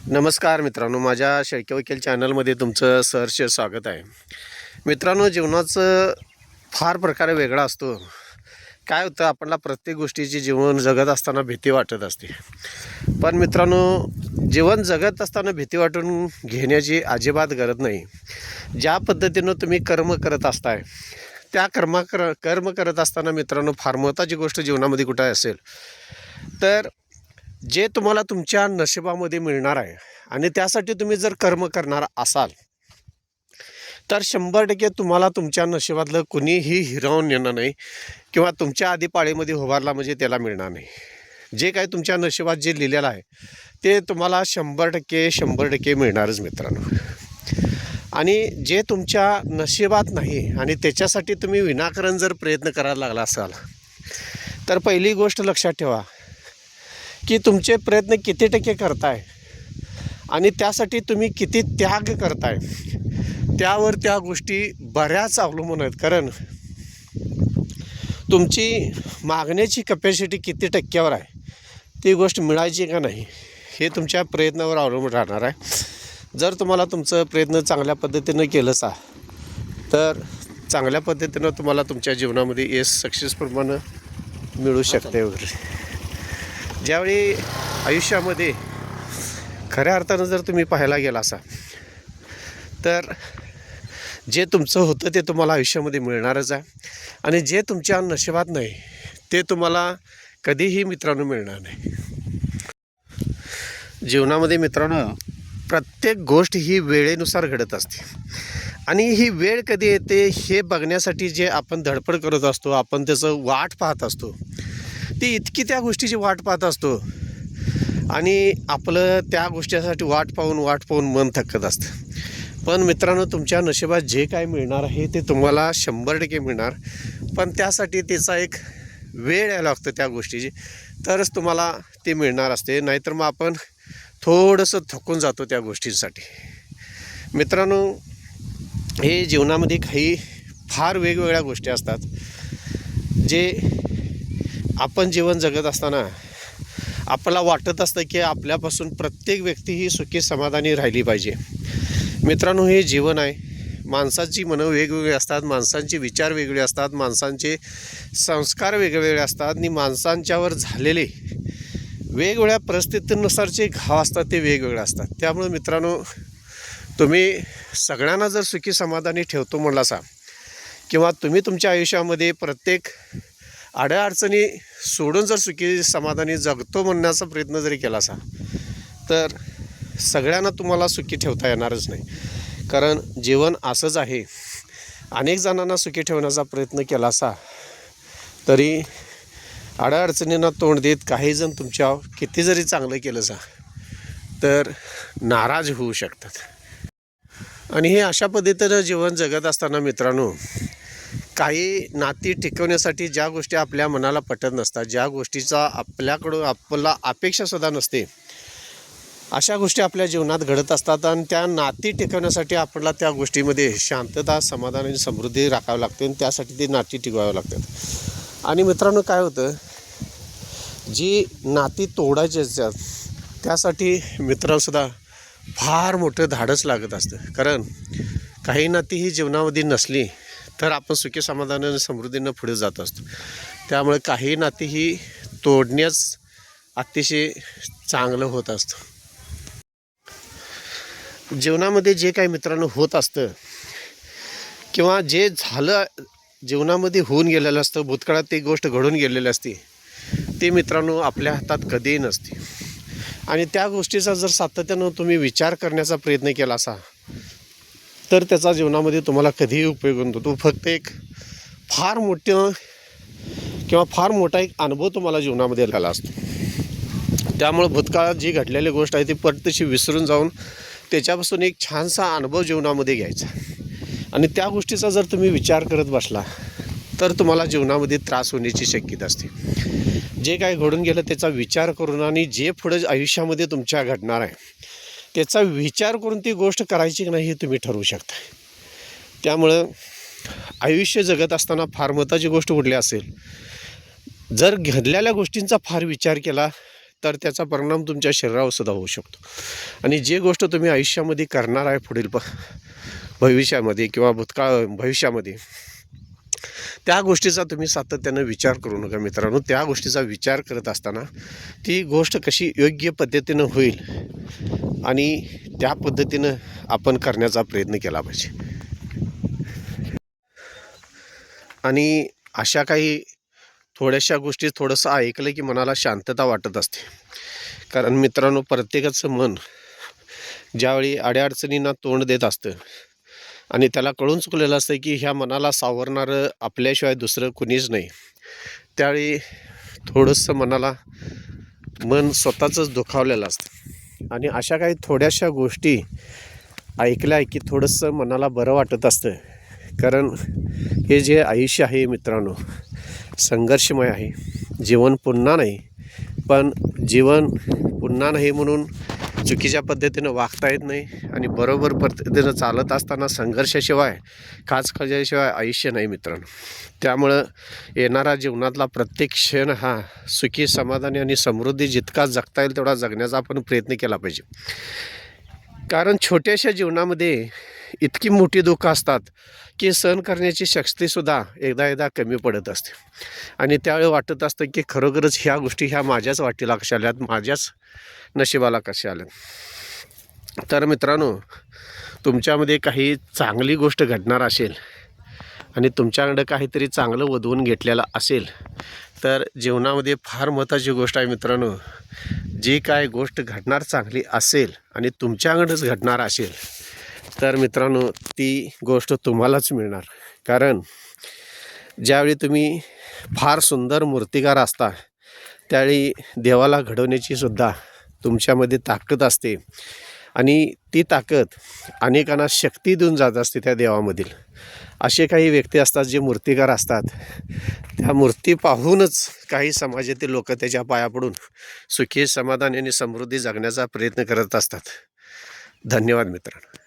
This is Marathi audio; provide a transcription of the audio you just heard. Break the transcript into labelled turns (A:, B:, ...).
A: नमस्कार मित्रांनो, माझ्या शेळके वकील चॅनलमध्ये तुमचं सहर्ष स्वागत आहे. मित्रांनो, जीवनाचं फार प्रकारे वेगळा असतो. काय होतं, आपल्याला प्रत्येक गोष्टीची जीवन जगत असताना भीती वाटत असते. पण मित्रांनो, जीवन जगत असताना भीती वाटून घेण्याची अजिबात गरज नाही. ज्या पद्धतीनं तुम्ही कर्म करत असताय त्या कर्म करत असताना मित्रांनो, फार महत्त्वाची गोष्ट जीवनामध्ये कुठं असेल तर जे तुम्हाला तुमच्या नशिबामध्ये मिळणार आहे आणि त्यासाठी तुम्ही जर कर्म करणार असाल तर 100% तुम्हाला तुमच्या नशिबातलं कुणीही हिरावून येणार नाही किंवा तुमच्या आधी पाळीमध्ये उभारला म्हणजे त्याला मिळणार नाही. जे काही तुमच्या नशिबात जे लिहिलेलं आहे ते तुम्हाला 100% मिळणारच मित्रांनो. आणि जे तुमच्या नशिबात नाही आणि त्याच्यासाठी तुम्ही विनाकारण जर प्रयत्न करायला लागला असाल तर पहिली गोष्ट लक्षात ठेवा की तुमचे प्रयत्न किती टक्के करताय आणि त्यासाठी तुम्ही किती त्याग करताय त्यावर त्या गोष्टी बऱ्याच अवलंबून आहेत. कारण तुमची मागण्याची कपॅसिटी किती टक्क्यावर आहे, ती गोष्ट मिळायची का नाही हे तुमच्या प्रयत्नावर अवलंबून राहणार आहे. जर तुम्हाला तुमचं प्रयत्न चांगल्या पद्धतीनं केलंसा तर चांगल्या पद्धतीनं तुम्हाला तुमच्या जीवनामध्ये यश सक्सेसफुलपणे मिळू शकते वगैरे. ज्यावेळी आयुष्यामध्ये खऱ्या अर्थानं जर तुम्ही पाहायला गेला असा तर जे तुमचं होतं ते तुम्हाला आयुष्यामध्ये मिळणारच आहे आणि जे तुमच्या नशिबात नाही ते तुम्हाला कधीही मित्रांनो मिळणार नाही. जीवनामध्ये मित्रांनो प्रत्येक गोष्ट ही वेळेनुसार घडत असते आणि ही वेळ कधी येते हे बघण्यासाठी जे आपण धडपड करत असतो, आपण त्याचं वाट पाहत असतो, ती इतकी त्या गोष्टीची वाट पाहत असतो आणि आपलं त्या गोष्टीसाठी वाट पाहून मन थकत असतं. पण मित्रांनो, तुमच्या नशिबात जे काय मिळणार आहे ते तुम्हाला 100% मिळणार. पण त्यासाठी त्याचा एक वेळ यायला लागतो त्या गोष्टीची, तरच तुम्हाला ते मिळणार असते. नाहीतर मग आपण थोडंसं थकून जातो त्या गोष्टींसाठी. मित्रांनो, हे जीवनामध्ये काही फार वेगवेगळ्या गोष्टी असतात जे आपण जीवन जगत असताना आपल्याला वाटत असतं की आपल्यापासून प्रत्येक व्यक्ती ही सुखी समाधानी राहिली पाहिजे. मित्रांनो, हे जीवन आहे. माणसाची मनं वेगवेगळी असतात, माणसांचे विचार वेगळे असतात, माणसांचे संस्कार वेगवेगळे असतात आणि माणसांच्यावर झालेले वेगवेगळ्या परिस्थितीनुसारचे घाव असतात ते वेगवेगळे असतात. त्यामुळे मित्रांनो, तुम्ही सगळ्यांना जर सुखी समाधानी ठेवतो म्हणलासा किंवा तुम्ही तुमच्या आयुष्यामध्ये प्रत्येक अडचणी सोडून जर सुखी समाधानी जगतो म्हणण्याचा प्रयत्न जरी केला असा तर सगळ्यांना तुम्हाला सुखी ठेवता येणारच नाही. कारण जीवन असंच आहे. अनेक जणांना सुखी ठेवण्याचा प्रयत्न केला असा तरी अडचणींना तोंड देत काही जण तुमच्या किती जरी चांगलं केलं सा तर नाराज होऊ शकतात. आणि हे अशा पद्धतीनं जीवन जगत असताना मित्रांनो, काही नाती टिकवण्यासाठी ज्या गोष्टी आपल्या मनाला पटत नसतात, ज्या गोष्टीचा आपल्याकडून आपल्याला अपेक्षासुद्धा नसते, अशा गोष्टी आपल्या जीवनात घडत असतात आणि त्या नाती टिकवण्यासाठी आपल्याला त्या गोष्टीमध्ये शांतता, समाधान आणि समृद्धी राखावी लागते आणि त्यासाठी ती नाती टिकवावी लागतात. आणि मित्रांनो, काय होतं, जी नाती तोडायची असतात त्यासाठी मित्रांसुद्धा फार मोठं धाडस लागत असतं. कारण काही नाती ही जीवनामध्ये नसली तर आपण सुखी समाधानाने समृद्धीनं पुढे जात असतो. त्यामुळे काही नाती ही तोडण्यास अतिशय चांगलं होत असतं. जीवनामध्ये जे काही मित्रांनो होत असतं किंवा जे झालं जीवनामध्ये होऊन गेलेलं असतं, भूतकाळात ती गोष्ट घडून गेलेली असते, ते मित्रांनो आपल्या हातात कधीही नसते. आणि त्या गोष्टीचा जर सातत्यानं तुम्ही विचार करण्याचा प्रयत्न केला असा तर त्याचा जीवनामध्ये तुम्हाला कधीही उपयोग होतो. तो फक्त एक फार मोठा एक अनुभव तुम्हाला जीवनामध्ये आलेला असतो. त्यामुळे भूतकाळात जी घडलेली गोष्ट आहे ती परतशी विसरून जाऊन त्याच्यापासून एक छानसा अनुभव जीवनामध्ये घ्यायचा आणि त्या गोष्टीचा जर तुम्ही विचार करत बसला तर तुम्हाला जीवनामध्ये त्रास होण्याची शक्यता असते. जे काही घडून गेलं त्याचा विचार करून आणि जे पुढे आयुष्यामध्ये तुमच्या घडणार आहे त्याचा विचार करून ती गोष्ट करायची की नाही हे तुम्ही ठरवू शकता. त्यामुळं आयुष्य जगत असताना फार महत्त्वाची गोष्ट कुठली असेल, जर घडलेल्या गोष्टींचा फार विचार केला तर त्याचा परिणाम तुमच्या शरीरावर सुद्धा होऊ शकतो. आणि जे गोष्ट तुम्ही आयुष्यामध्ये करणार आहे पुढील भविष्यामध्ये किंवा भूतकाळ भविष्यामध्ये, त्या गोष्टीचा तुम्ही सातत्यानं विचार करू नका मित्रांनो. त्या गोष्टीचा विचार करत असताना ती गोष्ट कशी योग्य पद्धतीनं होईल आणि त्या पद्धतीनं आपण करण्याचा प्रयत्न केला पाहिजे. आणि अशा काही थोड्याशा गोष्टी थोडंसं ऐकलं की मनाला शांतता वाटत असते. कारण मित्रांनो, प्रत्येकाचं मन ज्यावेळी अडीअडचणींना तोंड देत असतं आणि त्याला कळून चुकलेलं असतं की ह्या मनाला सावरणारं आपल्याशिवाय दुसरं कुणीच नाही, त्यावेळी थोडंसं मन स्वतःचंच दुखावलेलं असतं. आणि अशा काही थोड्याशा गोष्टी ऐकल्या की थोडंसं मनाला बरं वाटत असतं. कारण हे जे आयुष्य आहे मित्रांनो, संघर्षमय आहे. जीवन पुन्हा नाही, पण जीवन पुन्हा नाही म्हणून चुकीच्या पद्धतीनं वागता येत नाही. आणि बरोबर पद्धतीनं चालत असताना संघर्षाशिवाय, खाचखळ्याशिवाय आयुष्य नाही मित्रांनो. त्यामुळं येणारा जीवनातला प्रत्येक क्षण हा सुखी, समाधानी आणि समृद्धी जितका जगता येईल तेवढा जगण्याचा आपण प्रयत्न केला पाहिजे. कारण छोट्याशा जीवनामध्ये इतकी मोठी दुःख असतात की सहन करण्याची शक्तीसुद्धा एकदा कमी पडत असते. आणि त्यावेळी वाटत असतं की खरोखरच ह्या गोष्टी ह्या माझ्याच वाटेला कशा आल्यात, माझ्याच नशिबाला कशा आल्यात. तर मित्रांनो, तुमच्यामध्ये काही चांगली गोष्ट घडणार असेल आणि तुमच्याकडं काहीतरी चांगलं वधवून घेतलेलं असेल, तर जीवनामध्ये फार महत्त्वाची गोष्ट आहे मित्रांनो, जी काय गोष्ट घडणार चांगली असेल आणि तुमच्याकडंच घडणार असेल, तर मित्रांनो ती गोष्ट तुम्हालाच मिळणार. कारण ज्यावेळी तुम्ही फार सुंदर मूर्तिकार असता, त्यावेळी देवाला घडवण्याची सुद्धा तुमच्यामध्ये ताकद असते. आणि ती ताकद अनेकांना शक्ती देऊन जात असते त्या देवामधील. असे काही व्यक्ती असतात जे मूर्तिकार असतात, त्या मूर्ती पाहूनच काही समाजातील लोक त्याच्या पाया पडून सुखी, समाधानी आणि समृद्धी जगण्याचा प्रयत्न करत असतात. धन्यवाद मित्रांनो.